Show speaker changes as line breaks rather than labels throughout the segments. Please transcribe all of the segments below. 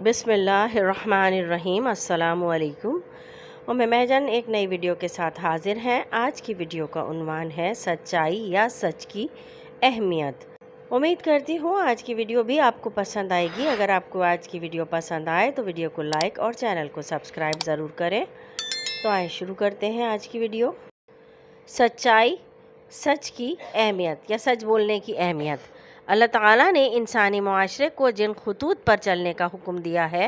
بسم اللہ الرحمن الرحیم۔ السلام علیکم۔ میں مہجن ایک نئی ویڈیو کے ساتھ حاضر ہیں۔ آج کی ویڈیو کا عنوان ہے سچائی یا سچ کی اہمیت۔ امید کرتی ہوں آج کی ویڈیو بھی آپ کو پسند آئے گی۔ اگر آپ کو آج کی ویڈیو پسند آئے تو ویڈیو کو لائک اور چینل کو سبسکرائب ضرور کریں۔ تو آئیں شروع کرتے ہیں آج کی ویڈیو۔ سچائی، سچ کی اہمیت یا سچ بولنے کی اہمیت۔ اللہ تعالیٰ نے انسانی معاشرے کو جن خطوط پر چلنے کا حکم دیا ہے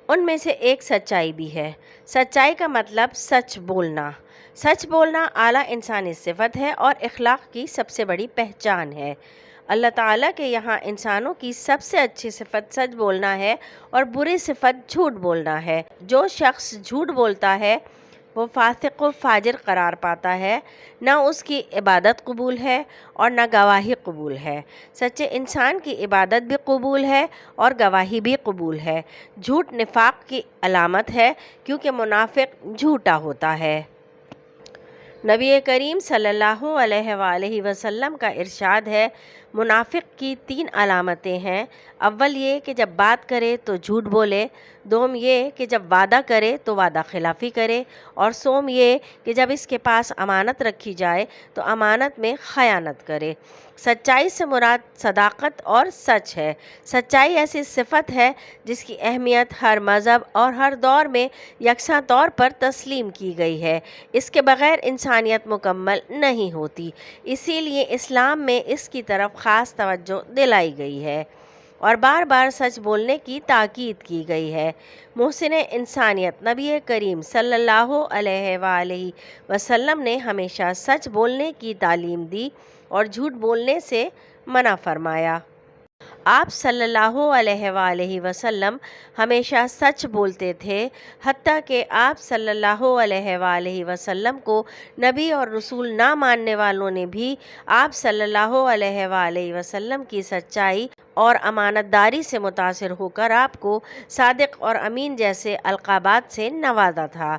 ان میں سے ایک سچائی بھی ہے۔ سچائی کا مطلب سچ بولنا۔ سچ بولنا اعلیٰ انسانی صفت ہے اور اخلاق کی سب سے بڑی پہچان ہے۔ اللہ تعالیٰ کے یہاں انسانوں کی سب سے اچھی صفت سچ بولنا ہے اور بری صفت جھوٹ بولنا ہے۔ جو شخص جھوٹ بولتا ہے وہ فاسق و فاجر قرار پاتا ہے، نہ اس کی عبادت قبول ہے اور نہ گواہی قبول ہے۔ سچے انسان کی عبادت بھی قبول ہے اور گواہی بھی قبول ہے۔ جھوٹ نفاق کی علامت ہے کیونکہ منافق جھوٹا ہوتا ہے۔ نبی کریم صلی اللہ علیہ وآلہ وسلم کا ارشاد ہے، منافق کی 3 علامتیں ہیں۔ اول یہ کہ جب بات کرے تو جھوٹ بولے، دوم یہ کہ جب وعدہ کرے تو وعدہ خلافی کرے، اور سوم یہ کہ جب اس کے پاس امانت رکھی جائے تو امانت میں خیانت کرے۔ سچائی سے مراد صداقت اور سچ ہے۔ سچائی ایسی صفت ہے جس کی اہمیت ہر مذہب اور ہر دور میں یکساں طور پر تسلیم کی گئی ہے۔ اس کے بغیر انسانیت مکمل نہیں ہوتی، اسی لیے اسلام میں اس کی طرف خاص توجہ دلائی گئی ہے اور بار بار سچ بولنے کی تاکید کی گئی ہے۔ محسن انسانیت نبی کریم صلی اللہ علیہ وآلہ وسلم نے ہمیشہ سچ بولنے کی تعلیم دی اور جھوٹ بولنے سے منع فرمایا۔ آپ صلی اللہ علیہ وآلہ وسلم ہمیشہ سچ بولتے تھے، حتیٰ کہ آپ صلی اللہ علیہ وآلہ وسلم کو نبی اور رسول نہ ماننے والوں نے بھی آپ صلی اللہ علیہ وآلہ وسلم کی سچائی اور امانت داری سے متاثر ہو کر آپ کو صادق اور امین جیسے القابات سے نوازا تھا۔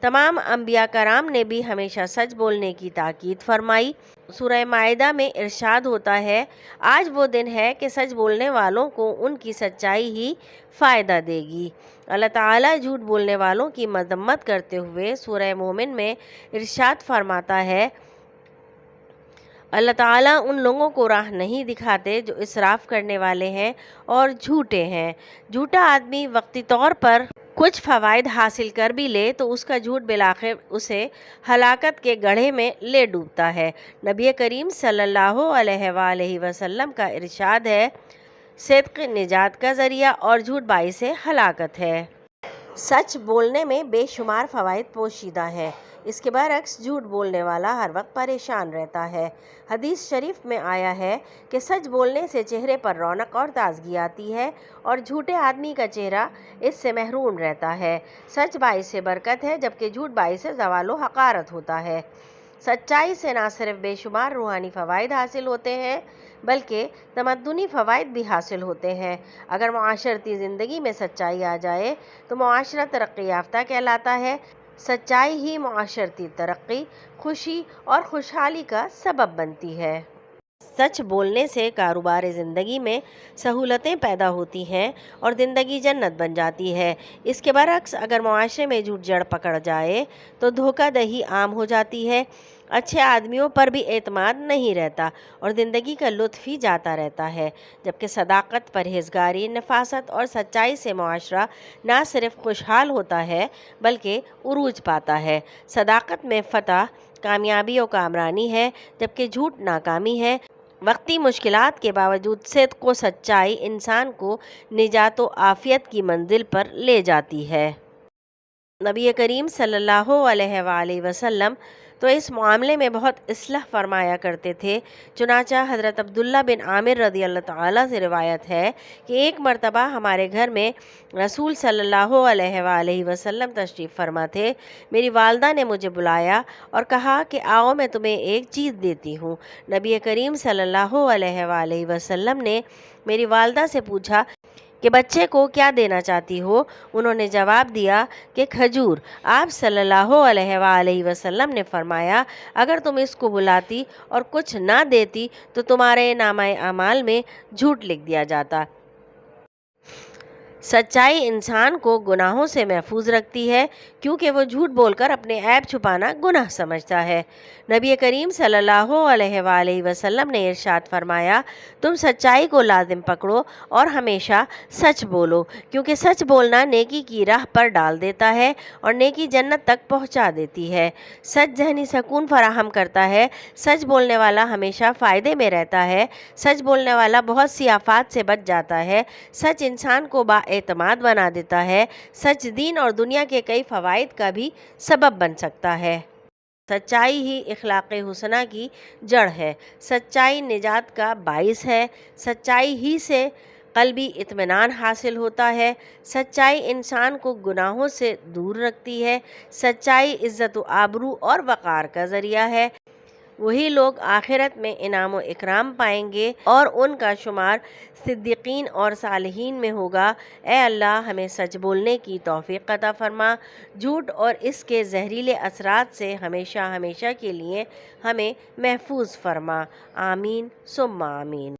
تمام انبیاء کرام نے بھی ہمیشہ سچ بولنے کی تاکید فرمائی۔ سورہ مائدہ میں ارشاد ہوتا ہے، آج وہ دن ہے کہ سچ بولنے والوں کو ان کی سچائی ہی فائدہ دے گی۔ اللہ تعالیٰ جھوٹ بولنے والوں کی مذمت کرتے ہوئے سورہ مومن میں ارشاد فرماتا ہے، اللہ تعالیٰ ان لوگوں کو راہ نہیں دکھاتے جو اسراف کرنے والے ہیں اور جھوٹے ہیں۔ جھوٹا آدمی وقتی طور پر کچھ فوائد حاصل کر بھی لے تو اس کا جھوٹ بالآخر اسے ہلاکت کے گڑھے میں لے ڈوبتا ہے۔ نبی کریم صلی اللہ علیہ وآلہ وسلم کا ارشاد ہے، صدق نجات کا ذریعہ اور جھوٹ باعث ہلاکت ہے۔ سچ بولنے میں بے شمار فوائد پوشیدہ ہیں، اس کے برعکس جھوٹ بولنے والا ہر وقت پریشان رہتا ہے۔ حدیث شریف میں آیا ہے کہ سچ بولنے سے چہرے پر رونق اور تازگی آتی ہے اور جھوٹے آدمی کا چہرہ اس سے محروم رہتا ہے۔ سچ باعث برکت ہے جبکہ جھوٹ باعث زوال و حقارت ہوتا ہے۔ سچائی سے نہ صرف بے شمار روحانی فوائد حاصل ہوتے ہیں بلکہ تمدنی فوائد بھی حاصل ہوتے ہیں۔ اگر معاشرتی زندگی میں سچائی آ جائے تو معاشرہ ترقی یافتہ کہلاتا ہے۔ سچائی ہی معاشرتی ترقی، خوشی اور خوشحالی کا سبب بنتی ہے۔ سچ بولنے سے کاروبار زندگی میں سہولتیں پیدا ہوتی ہیں اور زندگی جنت بن جاتی ہے۔ اس کے برعکس اگر معاشرے میں جھوٹ جڑ پکڑ جائے تو دھوکہ دہی عام ہو جاتی ہے، اچھے آدمیوں پر بھی اعتماد نہیں رہتا اور زندگی کا لطف ہی جاتا رہتا ہے۔ جبکہ صداقت، پرہیزگاری، نفاست اور سچائی سے معاشرہ نہ صرف خوشحال ہوتا ہے بلکہ عروج پاتا ہے۔ صداقت میں فتح، کامیابی و کامرانی ہے جبکہ جھوٹ ناکامی ہے۔ وقتی مشکلات کے باوجود صدق و سچائی انسان کو نجات و عافیت کی منزل پر لے جاتی ہے۔ نبی کریم صلی اللہ علیہ وآلہ وسلم تو اس معاملے میں بہت اصلاح فرمایا کرتے تھے۔ چنانچہ حضرت عبداللہ بن عامر رضی اللہ تعالیٰ سے روایت ہے کہ ایک مرتبہ ہمارے گھر میں رسول صلی اللہ علیہ وآلہ وسلم تشریف فرما تھے۔ میری والدہ نے مجھے بلایا اور کہا کہ آؤ میں تمہیں ایک چیز دیتی ہوں۔ نبی کریم صلی اللہ علیہ وآلہ وسلم نے میری والدہ سے پوچھا کہ بچے کو کیا دینا چاہتی ہو؟ انہوں نے جواب دیا کہ کھجور۔ آپ صلی اللہ علیہ وآلہ وسلم نے فرمایا، اگر تم اس کو بلاتی اور کچھ نہ دیتی تو تمہارے نامہ اعمال میں جھوٹ لکھ دیا جاتا۔ سچائی انسان کو گناہوں سے محفوظ رکھتی ہے کیونکہ وہ جھوٹ بول کر اپنے عیب چھپانا گناہ سمجھتا ہے۔ نبی کریم صلی اللہ علیہ وآلہ وسلم نے ارشاد فرمایا، تم سچائی کو لازم پکڑو اور ہمیشہ سچ بولو، کیونکہ سچ بولنا نیکی کی راہ پر ڈال دیتا ہے اور نیکی جنت تک پہنچا دیتی ہے۔ سچ ذہنی سکون فراہم کرتا ہے۔ سچ بولنے والا ہمیشہ فائدے میں رہتا ہے۔ سچ بولنے والا بہت سی آفات سے بچ جاتا ہے۔ سچ انسان کو بااعتماد بنا دیتا ہے۔ سچ دین اور دنیا کے کئی فوائد کا بھی سبب بن سکتا ہے۔ سچائی ہی اخلاق حسنہ کی جڑ ہے۔ سچائی نجات کا باعث ہے۔ سچائی ہی سے قلبی اطمینان حاصل ہوتا ہے۔ سچائی انسان کو گناہوں سے دور رکھتی ہے۔ سچائی عزت و آبرو اور وقار کا ذریعہ ہے۔ وہی لوگ آخرت میں انعام و اکرام پائیں گے اور ان کا شمار صدیقین اور صالحین میں ہوگا۔ اے اللہ، ہمیں سچ بولنے کی توفیق عطا فرما، جھوٹ اور اس کے زہریلے اثرات سے ہمیشہ ہمیشہ کے لیے ہمیں محفوظ فرما۔ آمین ثم آمین۔